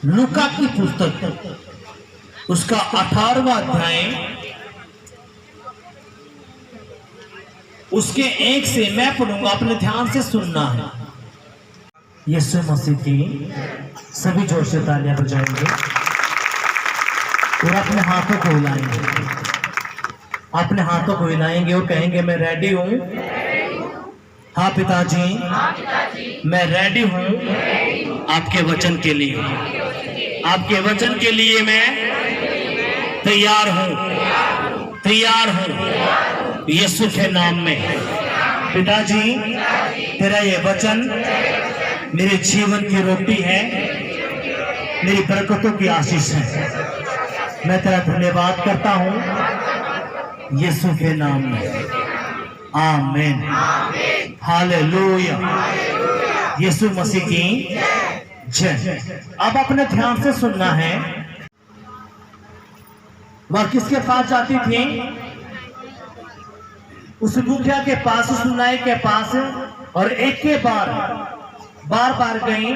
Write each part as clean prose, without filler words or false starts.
लूका की पुस्तक उसका 18वां अध्याय उसके 1 से मैं पढ़ूंगा, अपने ध्यान से सुनना है। यीशु मसीह की सभी जोर से तालियां बजाएंगे और अपने हाथों को हिलाएंगे, अपने हाथों को हिलाएंगे और कहेंगे मैं रेडी हूं। हाँ पिताजी, मैं रेडी हूं आपके वचन के लिए, आपके वचन के लिए मैं तैयार हूं यीशु के नाम में। पिताजी, तेरा ये वचन मेरे जीवन की रोटी है, मेरी बरकतों की आशीष है। मैं तेरा धन्यवाद करता हूं यीशु के नाम में, आमीन, हालेलुया। यीशु मसीह की जय। अब अपने ध्यान से सुनना है। वह किसके पास जाती थी? उस मुखिया के पास, उस नाई के पास, और एक के बार बार गई।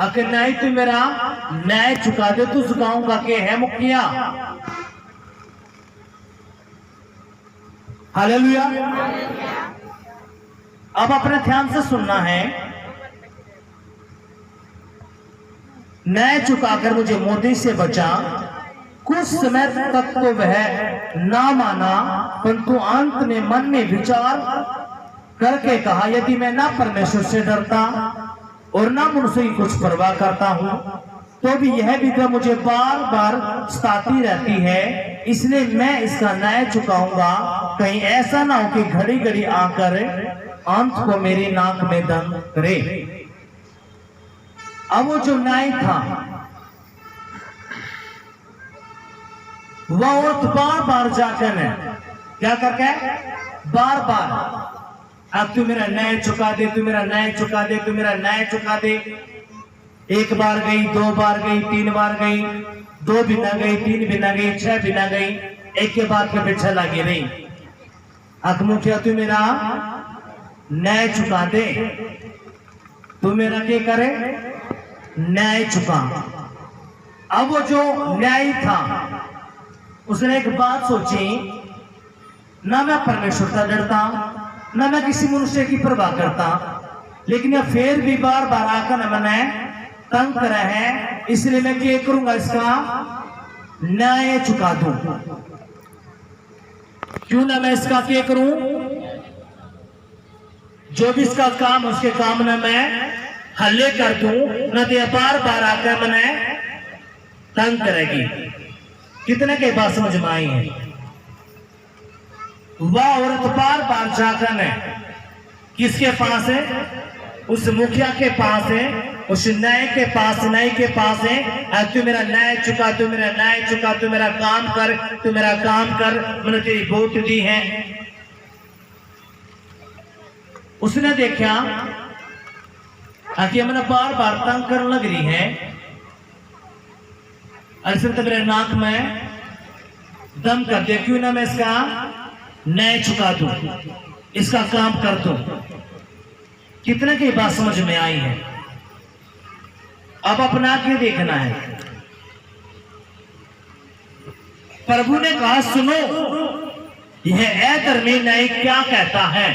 अगर नाई तू मेरा न्याय चुका दे तो चुकाऊंगा के है मुखिया। हालेलुया। अब अपने ध्यान से सुनना है। न्याय चुकाकर मुझे मोदी से बचा। कुछ समय तक तो वह ना माना, परंतु अंत में मन में विचार करके कहा, यदि मैं ना परमेश्वर से डरता और ना मनुष्य की कुछ परवाह करता हूं, तो भी यह विद्या मुझे बार बार सताती रहती है। इसलिए मैं इसका न्याय चुकाऊंगा। कहीं ऐसा ना हो कि घड़ी घड़ी आकर अंत को मेरी नाक में दम करे। अब वो जो न्याय था, वह औरत बार बार जाकर क्या करके बार अब तू मेरा न्याय चुका दे, तू मेरा न्याय चुका दे, तू मेरा न्याय चुका दे। 1 बार गई, 2 बार गई, 3 बार गई, 2 भी ना गई, 3 भी ना गई, 6 भी ना गई, एक के बाद के पीछे लगी रही। अब मुखिया तू मेरा न्याय चुका दे, तू मेरा क्या करे? न्याय चुका। अब वो जो न्याय था, उसने एक बात सोची, ना मैं परमेश्वर का डरता, ना मैं किसी मनुष्य की परवाह करता, लेकिन यह फिर भी बार बार आकर मैंने तंग करा है, इसलिए मैं क्या करूंगा? इसका न्याय चुका दूं। क्यों ना मैं इसका क्या करूं? जो भी इसका काम, उसके काम ना मैं हल्ले कर दूं, न तो बार बार आकर मैंने तंग करेगी। कितने के बात समझ में आई है? वह औरत बार बार जाकर किसके पास है? उस मुखिया के पास है, उस न्याय के पास, न्याय के पास है। तू मेरा न्याय चुका, तू मेरा न्याय चुका, तू मेरा काम कर, तू मेरा काम कर, मैंने तेरी वोट दी है। उसने देखा कि मैंने बार बार तंग करने लग रही है, ऐसे तो मेरे नाक में दम कर दे। क्यों ना मैं इसका न्याय चुका दूं, इसका काम कर दूं। कितने की बात समझ में आई है? अब अपना के देखना है। प्रभु ने कहा, सुनो यह अधर्मी न्याय क्या कहता है।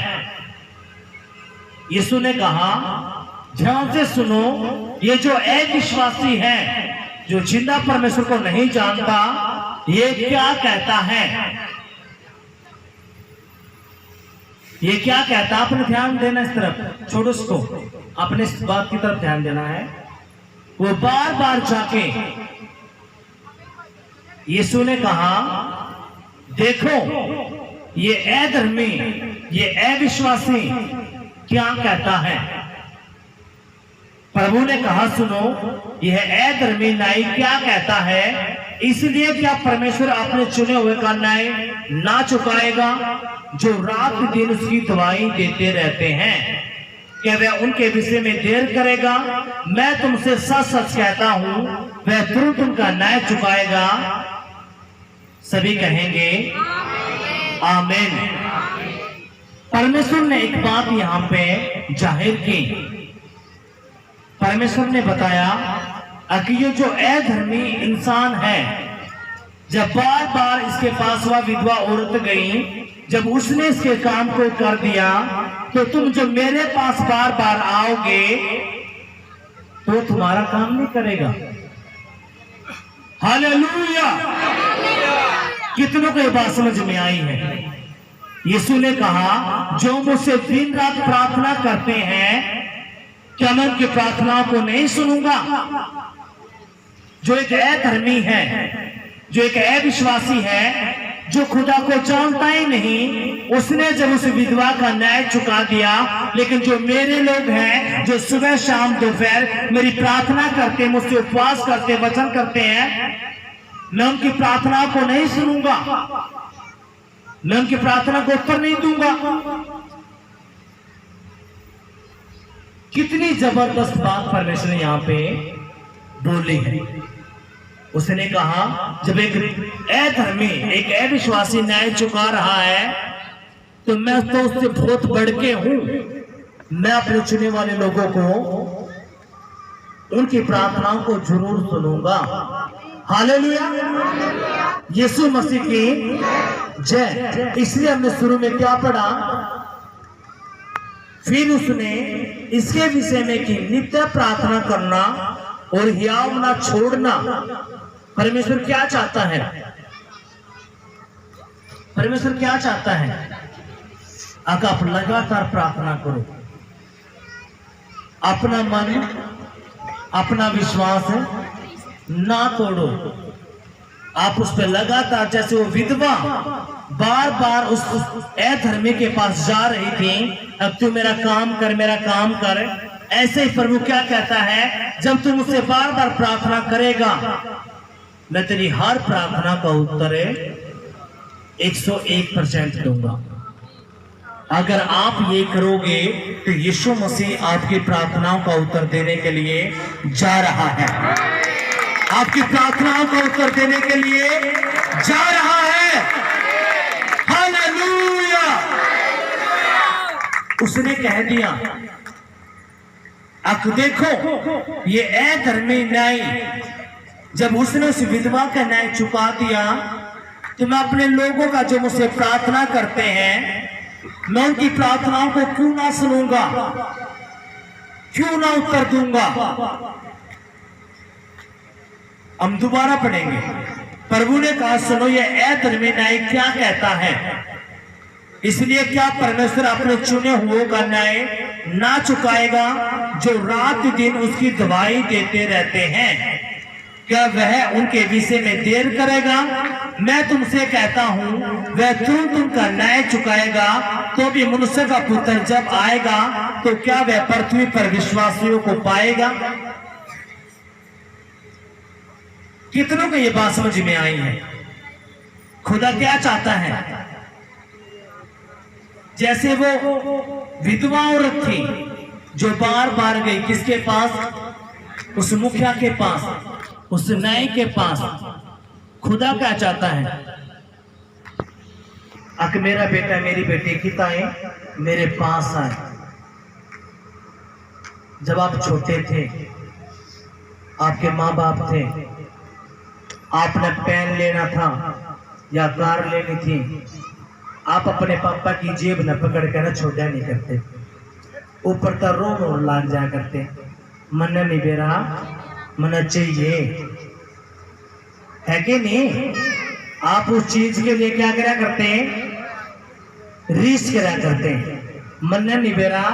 यीशु ने कहा, ध्यान से सुनो, ये जो अविश्वासी है, जो जिंदा परमेश्वर को नहीं जानता, ये क्या कहता है? ये क्या कहता? अपने ध्यान देना इस तरफ, छोड़ो उसको, अपने इस बात की तरफ ध्यान देना है। वो बार बार जाके यीशु ने कहा, देखो ये अधर्मी, ये अविश्वासी क्या कहता है। प्रभु ने कहा, सुनो यह अधर्मी न्याय क्या कहता है। इसलिए क्या परमेश्वर अपने चुने हुए का न्याय ना चुकाएगा, जो रात दिन उसकी दवाई देते रहते हैं? क्या वह उनके विषय में देर करेगा? मैं तुमसे सच सच कहता हूं, वह तुरंत उनका न्याय चुकाएगा। सभी कहेंगे आमीन। परमेश्वर ने एक बात यहां पे जाहिर की। परमेश्वर ने बताया कि ये जो अधर्मी इंसान है, जब बार बार इसके पास वह विधवा औरत गई, जब उसने इसके काम को कर दिया, तो तुम जो मेरे पास बार बार आओगे तो तुम्हारा काम नहीं करेगा। हालेलुया। कितनों को ये बात समझ में आई है? यीशु ने कहा, जो मुझसे दिन रात प्रार्थना करते हैं, क्या मैं उनकी प्रार्थनाओं को नहीं सुनूंगा? जो एक अधर्मी है, जो एक अविश्वासी है, जो खुदा को जानता ही नहीं, उसने जब उस विधवा का न्याय चुका दिया, लेकिन जो मेरे लोग हैं, जो सुबह शाम दोपहर मेरी प्रार्थना करते, मुझसे उपवास करते, वचन करते हैं, मैं उनकी प्रार्थना को नहीं सुनूंगा, मैं उनकी प्रार्थना को उत्तर नहीं दूंगा। कितनी जबरदस्त बात परमेश्वर ने यहां पे बोली है। उसने कहा, जब एक अधर्मी, एक अविश्वासी न्याय चुका रहा है, तो मैं तो उससे बहुत बढ़ के हूं। मैं अपने चुने वाले लोगों को, उनकी प्रार्थनाओं को जरूर सुनूंगा। हालेलुया। यीशु मसीह की जय। इसलिए हमने शुरू में क्या पढ़ा? फिर उसने इसके विषय में कि नित्य प्रार्थना करना और हियाव ना छोड़ना। परमेश्वर क्या चाहता है? परमेश्वर क्या चाहता है? अगर आप लगातार प्रार्थना करो, अपना मन, अपना विश्वास ना तोड़ो, आप उस पर लगातार, जैसे वो विधवा बार बार उस अधर्मी के पास जा रही थी, अब तू मेरा काम कर, मेरा काम कर, ऐसे ही प्रभु क्या कहता है, जब तुम मुझसे बार बार प्रार्थना करेगा, मैं तेरी हर प्रार्थना का उत्तर 101% दूंगा। अगर आप ये करोगे तो यीशु मसीह आपकी प्रार्थनाओं का उत्तर देने के लिए जा रहा है। आपकी प्रार्थनाओं का उत्तर देने के लिए जा रहा है। हालेलुया। उसने कह दिया, अब देखो ये अधर्मी न्याय, जब उसने उस विधवा का न्याय चुका दिया, तो मैं अपने लोगों का जो मुझसे प्रार्थना करते हैं, मैं उनकी प्रार्थनाओं को क्यों ना सुनूंगा, क्यों ना उत्तर दूंगा। हम दोबारा पढ़ेंगे। प्रभु ने कहा, सुनो ये अधर्मी न्याय क्या कहता है। इसलिए क्या परमेश्वर अपने चुने हुओं का न्याय ना चुकाएगा, जो रात दिन उसकी दवाई देते रहते हैं? क्या वह उनके विषय में देर करेगा? मैं तुमसे कहता हूं, वह तुरंत उनका न्याय चुकाएगा। तो भी मनुष्य का पुत्र जब आएगा, तो क्या वह पृथ्वी पर विश्वासियों को पाएगा? कितनों को ये बात समझ में आई है? खुदा क्या चाहता है? जैसे वो विधवा औरत थी जो बार बार गई किसके पास? उस मुखिया के पास, उस न्याय के पास। खुदा क्या चाहता है? अक मेरा बेटा, मेरी बेटी कितना है मेरे पास आए। जब आप छोटे थे, आपके माँ बाप थे, आपने पेन लेना था या कार लेनी थी, आप अपने पापा की जेब न पकड़ कर न छोड़ा नहीं करते, ऊपर तक रो लाग जाया करते, मन नहीं दे रहा, मन चाहिए, है कि नहीं? आप उस चीज के लिए क्या करा करते हैं? रीस करा करते हैं। मन नहीं दे रहा,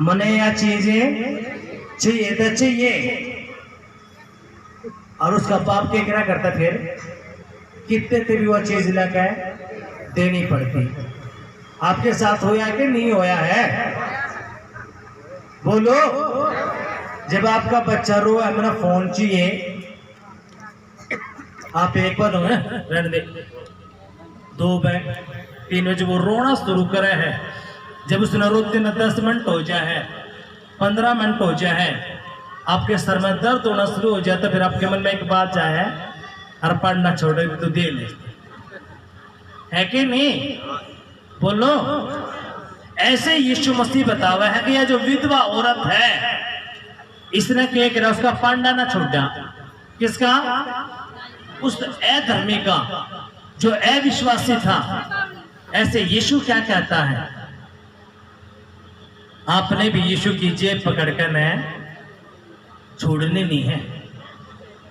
मने या चीजें चाहिए तो चाहिए। और उसका बाप क्या करा करता? फिर कितने ते भी वह चीज लगा देनी पड़ती। आपके साथ होया कि नहीं होया है? बोलो। जब आपका बच्चा रो है, मेरा फोन चाहिए, आप एक बार रहने दे, 2 बैग 3 बजे वो रोना शुरू करे है। जब उसने रोते न 10 मिनट हो जाए, 15 मिनट हो जाए, आपके सर में दर्द होना शुरू हो जाता, फिर आपके मन में एक बात जाए, हर पढ़ना छोड़े तो दे ले, है कि नहीं? बोलो। ऐसे यीशु मसीह बतावा है कि यह जो विधवा औरत है, इसने क्या करा, उसका पांडा ना छोड़ा। किसका? उस अधर्मी का, जो अविश्वासी था। ऐसे यीशु क्या कहता है, आपने भी यीशु की जेब पकड़कर न छोड़ने नहीं है,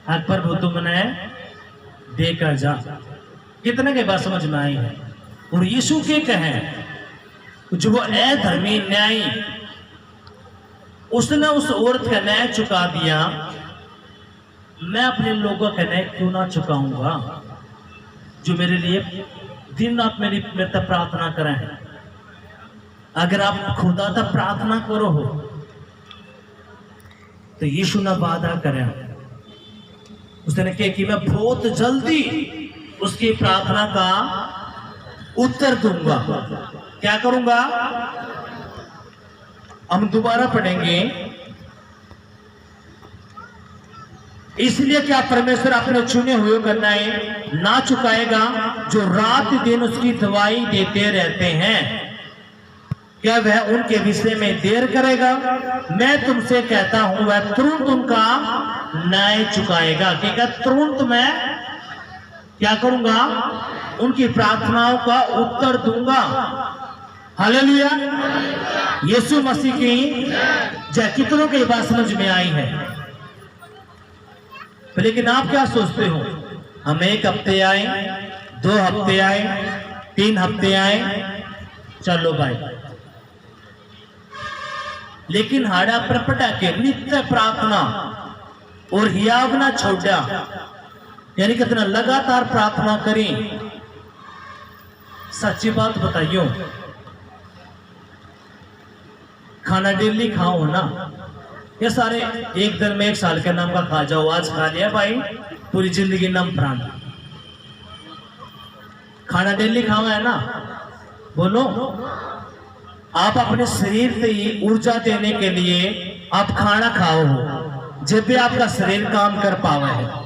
आज प्रभु तुमने देकर जा। कितने के बात समझ में आई है। और यीशु के कहे जो वो अधर्मी न्यायी, उसने उस औरत का न्याय चुका दिया, मैं अपने लोगों का न्याय क्यों ना चुकाऊंगा, जो मेरे लिए दिन रात मेरे तक प्रार्थना करें। अगर आप खुदा तक प्रार्थना करो हो तो यीशु ने वादा करें, उसने कहा कि मैं बहुत जल्दी उसकी प्रार्थना का उत्तर दूंगा। क्या करूंगा? हम दोबारा पढ़ेंगे। इसलिए क्या परमेश्वर अपने चुने हुए का न्याय ना चुकाएगा, जो रात दिन उसकी दवाई देते रहते हैं? क्या वह उनके विषय में देर करेगा? मैं तुमसे कहता हूं वह तुरंत उनका न्याय चुकाएगा। क्या तुरंत मैं क्या करूंगा? उनकी प्रार्थनाओं का उत्तर दूंगा। हालेलुया। यीशु मसीह की जय। कितनों की बात समझ में आई है? लेकिन आप क्या सोचते हो, हम 1 हफ्ते आए, 2 हफ्ते आए, 3 हफ्ते आए, चलो भाई, लेकिन हाड़ा प्रपटा के नित्य प्रार्थना और हियाव ना छोड़ा, यानी कितना लगातार प्रार्थना करें। सच्ची बात बताइयो, खाना डेली खाओ ना, ये सारे एक दिन में 1 साल के नाम का खा जाओ, आज खा लिया भाई, पूरी जिंदगी नाम प्राण। खाना डेली खाओ है ना, बोलो। आप अपने शरीर से ही ऊर्जा देने के लिए आप खाना खाओ हो, जब भी आपका शरीर काम कर पावा है।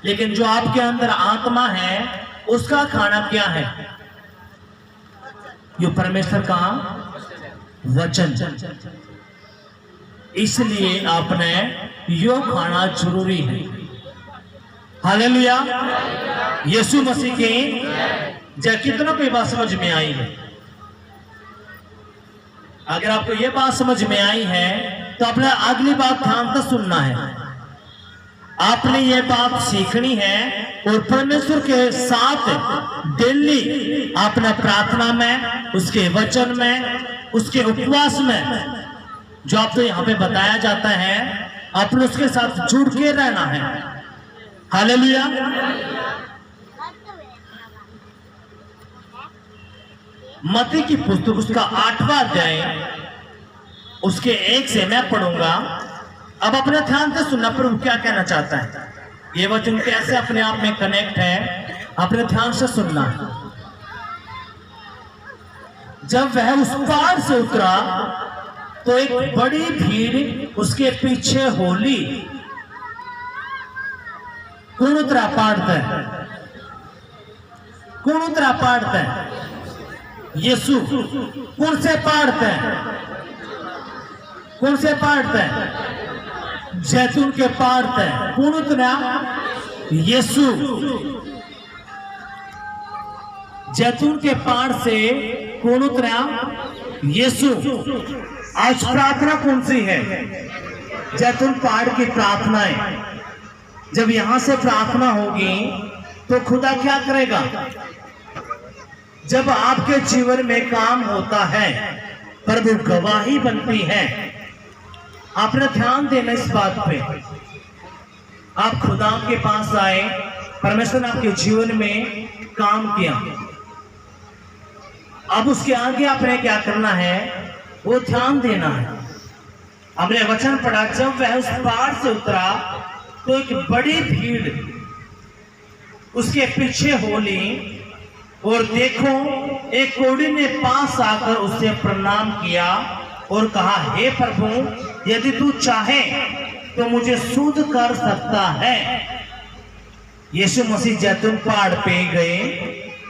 लेकिन जो आपके अंदर आत्मा है, उसका खाना क्या है? ये परमेश्वर का वचन। इसलिए आपने यो खाना जरूरी है। हालेलुया। यीशु मसीह की जय। कितनों को बात समझ में आई है? अगर आपको ये बात समझ में आई है तो आपने अगली बात ध्यान से सुनना है। आपने ये बात सीखनी है और परमेश्वर के साथ डेली आपने प्रार्थना में, उसके वचन में, उसके उपवास में, जो आपको यहाँ पे बताया जाता है, आपने उसके साथ जुड़ के रहना है। हालेलुया। मत्ती की पुस्तक उसका 8वां अध्याय उसके 1 से मैं पढ़ूंगा। अब अपने ध्यान से सुनना, प्रभु क्या कहना चाहता है, ये वचन कैसे अपने आप में कनेक्ट है, अपने ध्यान से सुनना। जब वह उस पार से उतरा तो एक बड़ी भीड़ उसके पीछे होली। कौन उतरा पहाड़ पे? कौन उतरा पहाड़ पे? यीशु। कौन से पहाड़ पे? कौन से पहाड़ पे? जैतून के पहाड़ पे। कौन उतरा? यीशु। जैतून के पहाड़ से कौन उतरा? यीशु। आज प्रार्थना कौन सी है? जैतून पहाड़ की प्रार्थनाएं। जब यहां से प्रार्थना होगी तो खुदा क्या करेगा? जब आपके जीवन में काम होता है, प्रभु गवाही बनती है। आपने ध्यान देना इस बात पे। आप खुदा के पास आए, परमेश्वर ने आपके जीवन में काम किया, अब उसके आगे आपने क्या करना है वो ध्यान देना है। हमने वचन पढ़ा, जब वह उस पहाड़ से उतरा तो एक बड़ी भीड़ उसके पीछे होली, और देखो एक कोढ़ी ने पास आकर उससे प्रणाम किया और कहा, हे प्रभु, यदि तू चाहे तो मुझे शुद्ध कर सकता है। यीशु मसीह जैतून पहाड़ पे गए,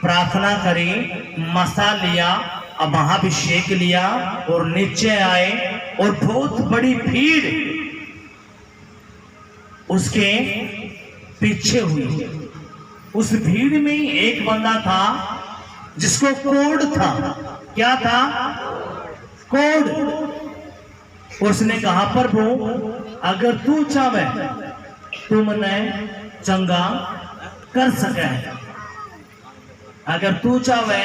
प्रार्थना करी, मसा लिया, अब महाभिषेक लिया और नीचे आए, और बहुत बड़ी भीड़ उसके पीछे हुई। उस भीड़ में एक बंदा था जिसको कोढ़ था। क्या था? कोढ़। उसने कहा, प्रभु अगर तू चाहे तू मने चंगा कर सके। अगर तू चाहे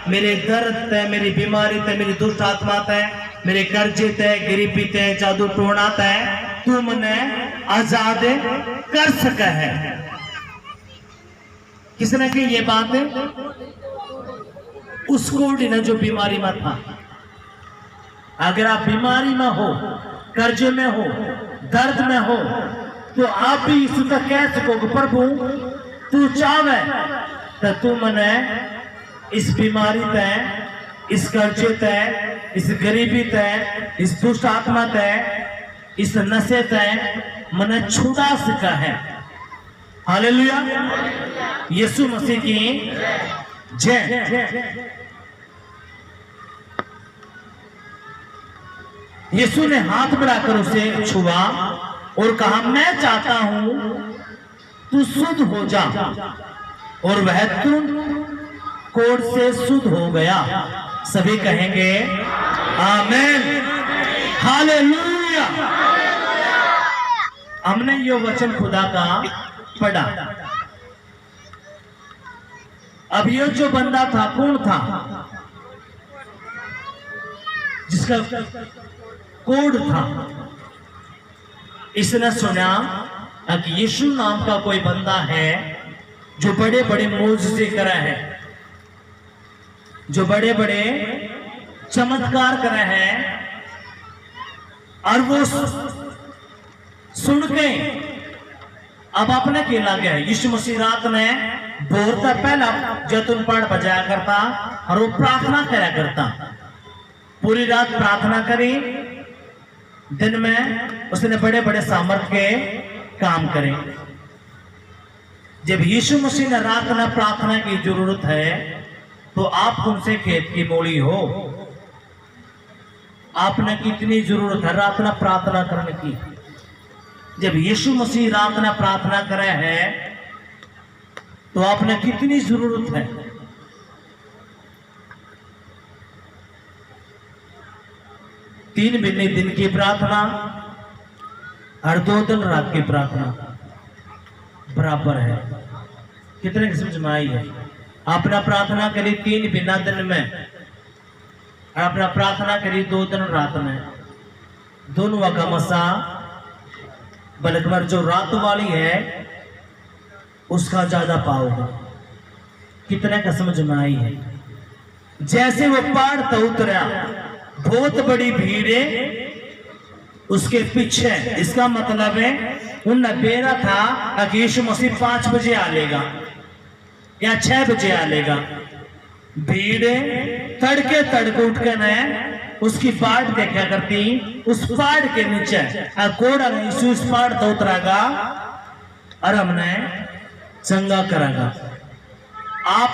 मेरे दर्द तय, मेरी बीमारी तय, मेरी दुष्ट आत्मा तय, मेरे कर्जे तय, गरीबी तय, जादू टोना तय, तू मने आजाद कर सके है। किसने की ये बात? उस कोढ़ ने जो बीमारी में था। अगर आप बीमारी में हो, कर्जे में हो, दर्द में हो, तो आप भी यीशु तक कह सकोगे, प्रभु तू चाहे तो तू मने इस बीमारी तय, इस कर्जे तय, इस गरीबी तय, इस दुष्ट आत्मा तय, इस नशे तय मने छुड़ा सका है। हालेलुया। यीशु मसीह की जय। यीशु ने हाथ बढ़ाकर उसे छुआ और कहा, मैं चाहता हूं तू शुद्ध हो जा। और वह तुरंत कोढ़ से शुद्ध हो गया। सभी कहेंगे आमीन, हालेलुया। हमने ये वचन खुदा का पढ़ा। अब ये जो बंदा था, कौन था? जिसका कोढ़ था। इसने सुना कि यीशु नाम का कोई बंदा है जो बड़े बड़े मोजज़े करे है, जो बड़े बड़े चमत्कार करे हैं। और वो सुन के अब अपने केला गया। यीशु मसीह रात ने भोर तक पहला जैतून पहाड़ बजाया करता और वो प्रार्थना करा करता। पूरी रात प्रार्थना करी, दिन में उसने बड़े बड़े सामर्थ के काम करे। जब यीशु मसीह ने रात में प्रार्थना की जरूरत है, तो आप उनसे खेत की मोड़ी हो, आपने कितनी जरूरत है रात में प्रार्थना करने की। जब यीशु मसीह रात में प्रार्थना करे है, तो आपने कितनी जरूरत है। 3 महीने दिन की प्रार्थना और 2 दिन रात की प्रार्थना बराबर है। कितने की समझ में आई है? अपना प्रार्थना करी 3 बिना दिन में, अपना प्रार्थना करी 2 दिन रात में। दोनों का मसा बल्कि जो रात वाली है उसका ज्यादा पाओगे। कितने का समझ में आई है? जैसे वो पहाड़ तो उतरा, बहुत बड़ी भीड़ है उसके पीछे। इसका मतलब है उन बेरा था कि यीशु मसीह 5 बजे आ लेगा या 6 बजे आ लेगा। भीड़ तड़के उठ के न उसकी बाट देखा करती। उस पहाड़ के नीचे कोड़ा यीशु उस पहाड़ तो उतरागा और हमने चंगा करागा। आप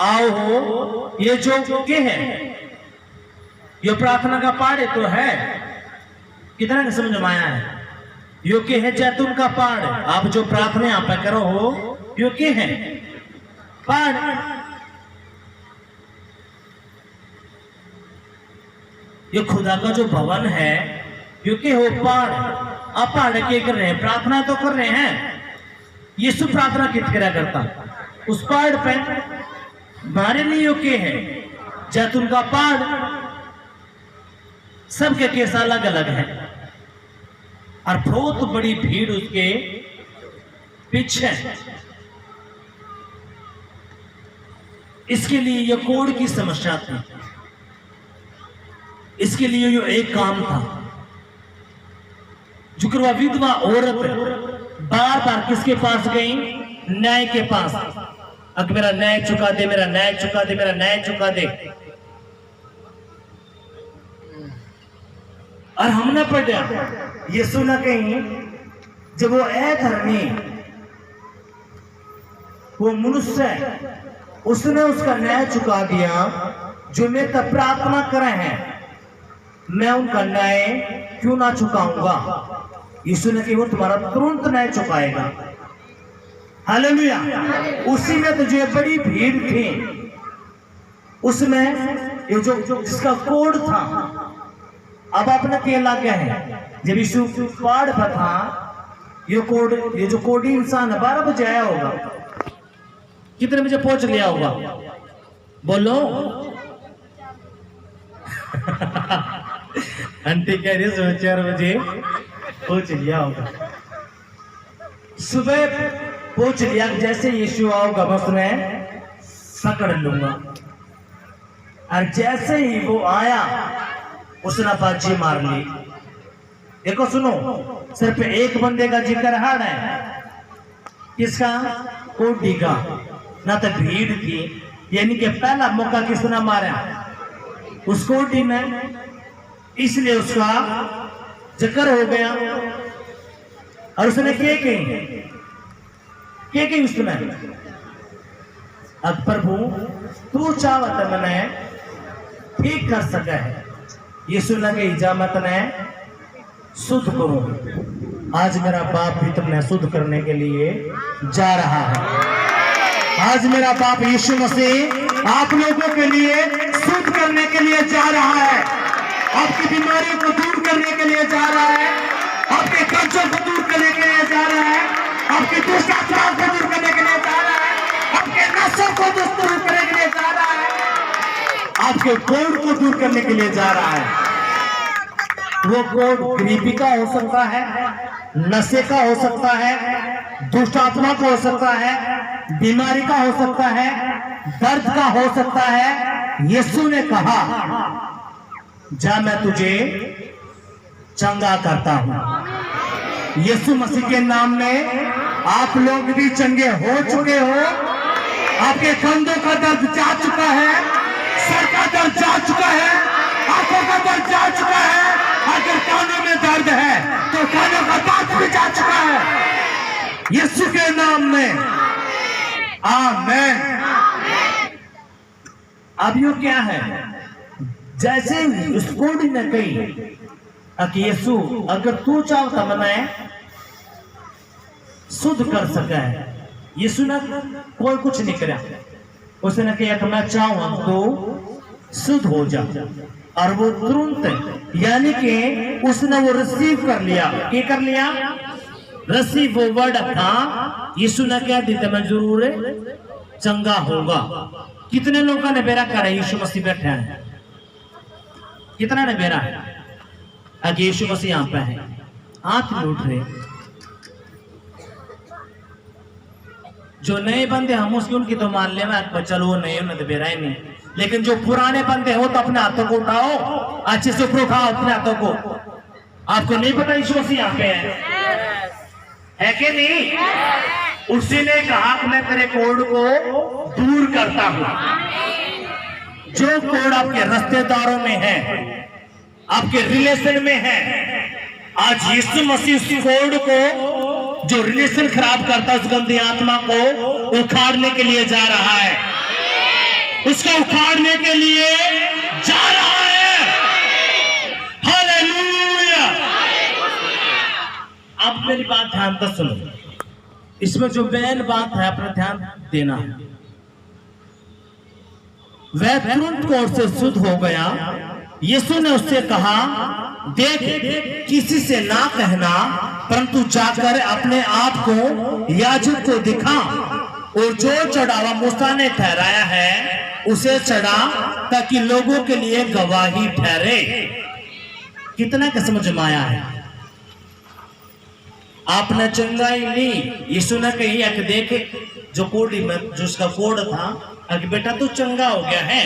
आओ हो, ये जो के है, ये प्रार्थना का पहाड़ तो है। कितना का समझ में आया है? यो के है जैतून का पहाड़। आप जो प्रार्थना यहाँ पे करो हो, यो के है पहाड़। ये खुदा का जो भवन है, क्योंकि हो पहाड़। आप पहाड़ के कर रहे हैं, प्रार्थना तो कर रहे हैं। यीशु प्रार्थना कित करा करता उस पहाड़ पे। हमारे लिए के है जैतून का पहाड़। सबके केस अलग अलग है और बहुत बड़ी भीड़ उसके पीछे। इसके लिए यह कोढ़ की समस्या थी। इसके लिए यो एक काम था। जुकरवा विधवा औरत बार बार किसके पास गई? न्याय के पास। अब मेरा न्याय चुका दे, मेरा न्याय चुका दे, मेरा न्याय चुका दे। और हमने पढ़ा यीशु ने कहीं जब वो अधर्मी, वो मनुष्य, उसने उसका न्याय चुका दिया। जो मैं तब प्रार्थना करे हैं, मैं उनका न्याय क्यों ना चुकाऊंगा? यीशु ने कहा वो तुम्हारा तुरंत न्याय चुकाएगा। हालेलुया। उसी में तो जो बड़ी भीड़ थी, उसमें ये जो जिसका कोड था, अब अपने के लागे है। जब यीशु पहाड़ पर था, ये जो कोडी इंसान है 12 बजे आया होगा, कितने बजे पहुंच लिया होगा बोलो? आंटी कह रही है 4 बजे पहुंच लिया होगा। सुबह पहुंच लिया, जैसे यीशु आओगा बस मैं पकड़ लूंगा। और जैसे ही वो आया उसने बाजी मार ली। देखो सुनो, सिर्फ एक बंदे का जिक्र है, किसका? कोडी का। ना तो भीड़ थी, यानी कि पहला मौका किसने मारा? उस कोडी ने, इसलिए उसका जिक्र हो गया। और उसने क्या कही उसने? अब प्रभु तू चाहत मैंने ठीक कर सके है। यीशु ने कही जा मैं तने शुद्ध करूं। आज मेरा बाप भी तुमने शुद्ध करने के लिए जा रहा है। आज मेरा बाप यीशु मसीह आप लोगों के लिए शुद्ध करने के लिए जा रहा है। आपकी बीमारियों को दूर करने के लिए जा रहा है, आपके कर्जों को दूर करने के लिए जा रहा है, आपकी दुष्ट आत्माओं को दूर करने के लिए जा रहा है, आपके नशों को दूर करने के लिए जा रहा है, आपके कोड को दूर करने के लिए जा रहा है। वो कोड गरीबी का हो सकता है, नशे का हो सकता है, दुष्ट आत्मा का हो सकता है, बीमारी का हो सकता है, दर्द का हो सकता है। यीशु ने कहा जा मैं तुझे चंगा करता हूं। यीशु मसीह के नाम में आप लोग भी चंगे हो चुके हो। आपके कंधों का दर्द जा चुका है, सर का दर्द जा चुका है, आंखों का दर्द जा चुका है। अगर कानों में दर्द है तो कानों का दर्द भी जा चुका है यीशु के नाम में। आमीन। अब यो क्या है? जैसे उस कोडी ने कही कि यीशु अगर तू चाहता मैं शुद्ध कर सका है। यीशु ने कोई कुछ नहीं करा, उसने कहा कि मैं चाहूं तो शुद्ध हो जा। और वो तुरंत, यानी कि उसने वो रिसीव कर लिया। क्या कर लिया? रिसीव। वो वर्ड था, यीशु ने क्या दी मैं जरूर चंगा होगा। कितने लोगों ने बेरा करा? यीशु मसीह बैठे हैं, कितना ने बेरा है? अगर यीशु मसीह यहाँ पे है, हाथ नहीं उठ रहे। जो नए बंदे हम उसकी उनकी तो मान ले, मैं चलो वो नए उन्हें तो बेरा ही नहीं। लेकिन जो पुराने बंदे हो तो अपने हाथों को उठाओ, अच्छे से ऊपर उठाओ अपने हाथों को। आपको नहीं पता यीशु मसीह यहाँ पे है कि नहीं? उसी ने कहा कि मैं तेरे कोड को दूर करता हूं। जो कोड आपके रिश्तेदारों में है, आपके रिलेशन में है, आज यीशु मसीह उस कोड को जो रिलेशन खराब करता है, उस गंदी आत्मा को उखाड़ने के लिए जा रहा है। उसको उखाड़ने के लिए जा रहा है। हालेलुया। अब मेरी बात ध्यान से सुनो, इसमें जो मेन बात है अपना ध्यान देना है। वह तुरंत कोर्ट से शुद्ध हो गया। यीशु ने उससे कहा, देख किसी से ना कहना, परंतु जाकर अपने आप को याजक को दिखा और जो चढ़ावा मूसा ने ठहराया है उसे चढ़ा, ताकि लोगों के लिए गवाही ठहरे। कितना का समझ में आया है? आपने चंगाई ली। यीशु ने कही कि देख जो कोडी में जो उसका कोड था, कि बेटा तू चंगा हो गया है,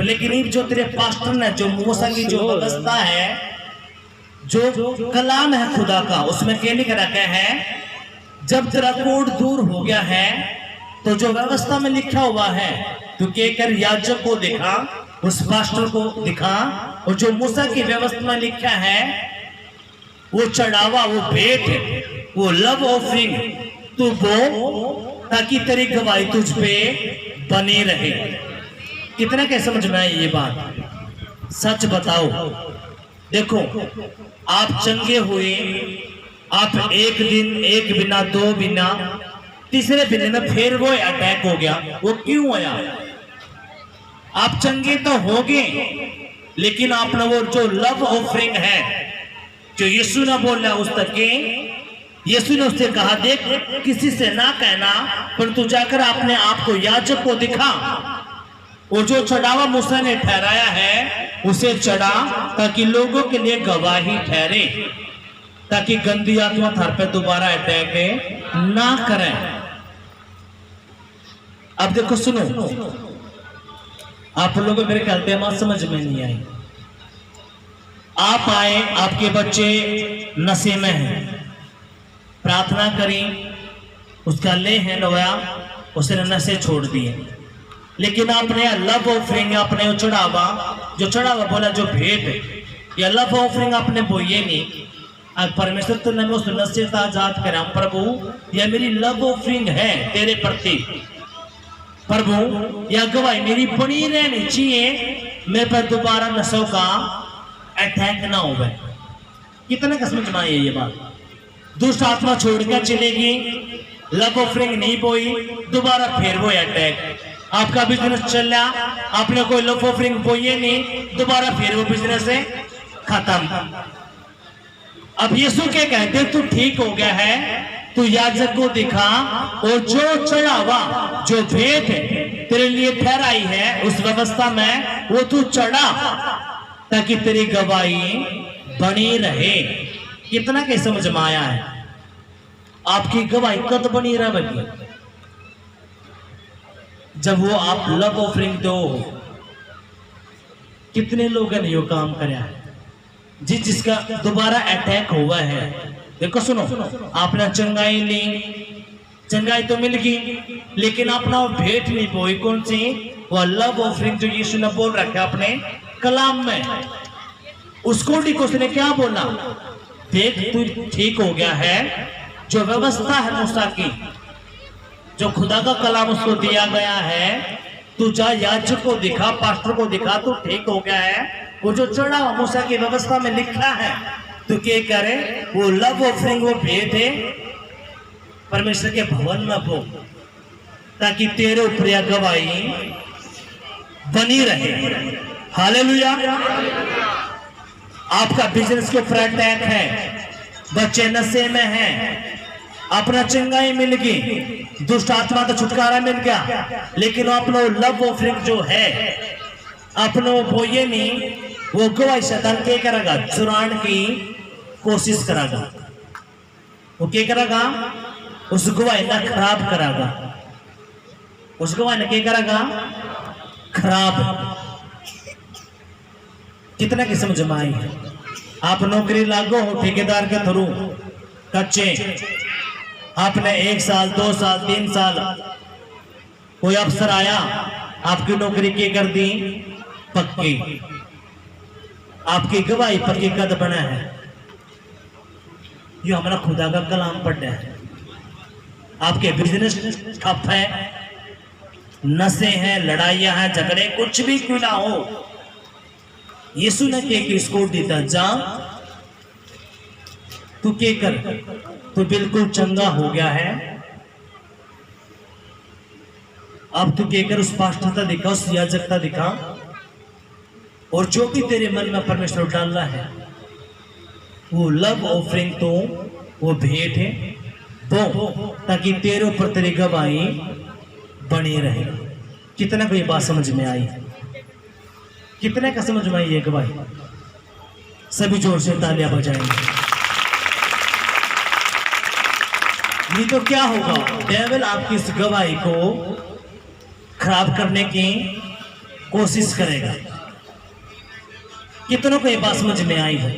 लेकिन जो तेरे पास्टर ने जो मूसा की जो व्यवस्था है, जो कलाम है खुदा का, उसमें क्या लिख रखा है? जब तेरा कोड दूर हो गया है तो जो व्यवस्था में लिखा हुआ है तो क्या कर, याजक को दिखा, उस पास्टर को दिखा, और जो मूसा की व्यवस्था में लिखा है वो चढ़ावा, वो भेंट, वो लव ऑफरिंग तू वो, ताकि तेरी गवाही तुझ पे बनी रहे। कितना क्या समझ में आई ये बात? सच बताओ। देखो आप चंगे हुए आप एक दिन, एक बिना, दो बिना, तीसरे दिन में फिर वो अटैक हो गया। वो क्यों आया? आप चंगे तो होगे, लेकिन आपने वो जो लव ऑफरिंग है जो यीशु ने बोला उस तक के, यीशु ने उससे कहा देख किसी से ना कहना, पर तू जाकर अपने आप को याजक को दिखा और जो चढ़ावा मूसा ने ठहराया है उसे चढ़ा, ताकि लोगों के लिए गवाही ठहरे, ताकि गंदी आत्मा थार पे दोबारा अटैक ना करें। अब देखो सुनो, आप लोगों मेरे ख्याल पे बात समझ में नहीं आई। आप आए, आपके बच्चे नशे में हैं, प्रार्थना करी, उसका ले है नवाया, उसने नशे छोड़ दिए, लेकिन आपने लव ऑफरिंग, आपने चढ़ावा, जो चढ़ावा बोला जो भेंट या लव ऑफरिंग आपने बोइए नहीं। अब परमेश्वर तो मैं उस नशे से आजाद करा प्रभु, यह मेरी लव ऑफरिंग है तेरे प्रति प्रभु, यह गवाही मेरी बनी रहनी चाहिए, मेरे पर दोबारा नशों का अटैक ना हो। कितने का समझ में आई ये बात? दुष्ट आत्मा छोड़कर चलेगी, लव ऑफरिंग नहीं बोई, दोबारा फिर वो अटैक। आपका बिजनेस चल रहा, आपने कोई लव ऑफरिंग बोई नहीं, दोबारा फिर वो बिजनेस है खत्म। अब यीशु के कहते तू ठीक हो गया है, तू याजक को दिखा और जो चढ़ावा जो भेंट तेरे लिए ठहराई है उस व्यवस्था में वो तू चढ़ा, ताकि तेरी गवाही बनी रहे। कितना के समझ में आया है? आपकी गवाही कब बनी रहेगी? जब वो आप लव ऑफरिंग दो। कितने लोगों ने यो काम कराया है जिसका दोबारा अटैक हुआ है? देखो सुनो, आपने चंगाई ली, चंगाई तो मिल गई, लेकिन आपने वो भेंट नहीं बोई। कौन सी? वो लव ऑफरिंग जो यीशु ने बोल रखा अपने कलाम में। उसको ठीक उसने क्या बोला? देख तू ठीक हो गया है, जो व्यवस्था है मूसा की, जो खुदा का कलाम उसको दिया गया है, तू जा याजक को दिखा, पास्टर को दिखा, तू ठीक हो गया है। वो जो चढ़ा मूसा की व्यवस्था में लिखा है, तो क्या करे? वो लव ऑफरिंग, वो भेंट है परमेश्वर के भवन में भो, ताकि तेरे ऊपर गवाही बनी रहे। हालेलुया। आपका बिजनेस के ऊपर अटैक है, बच्चे नशे में हैं, अपना चंगाई मिल गई, दुष्ट आत्मा का छुटकारा मिल गया, लेकिन अपना लव ऑफरिंग जो है अपने वो बोइए नहीं, वो गवाही शैतान क्या करेगा? चुराने की कोशिश करेगा। वो क्या करेगा? उस गवाही ना खराब करेगा, उस गवाही ने क्या करेगा? खराब। कितना की समझ में आई? आप नौकरी लागो हो ठेकेदार के थ्रू, कच्चे, आपने 1 साल 2 साल 3 साल, कोई अफसर आया आपकी नौकरी की कर दी पक्की, आपकी गवाही पक्की कद बना है। ये हमारा खुदा का कलाम पढ़ना है। आपके बिजनेस ठप है, नशे हैं, लड़ाइयां हैं, झगड़े, कुछ भी क्यों ना हो, यीशु ने क्या इसको दीता, जा तू क्या कर, तू बिल्कुल चंगा हो गया है। अब तू क्या कर? उस पास्टर दिखा, उस याजकता दिखा, और जो भी तेरे मन में परमेश्वर डालना है, वो लव ऑफरिंग तो वो भेंट है वो, ताकि तेरे ऊपर तेरी गवाही बनी रहे। कितना को ये बात समझ में आई? कितने का समझ में आई ये गवाही? सभी जोर से तालियां बजाएंगे। ये तो क्या होगा? डेविल आपकी इस गवाही को खराब करने की कोशिश करेगा। कितनों को ये बात समझ में आई है?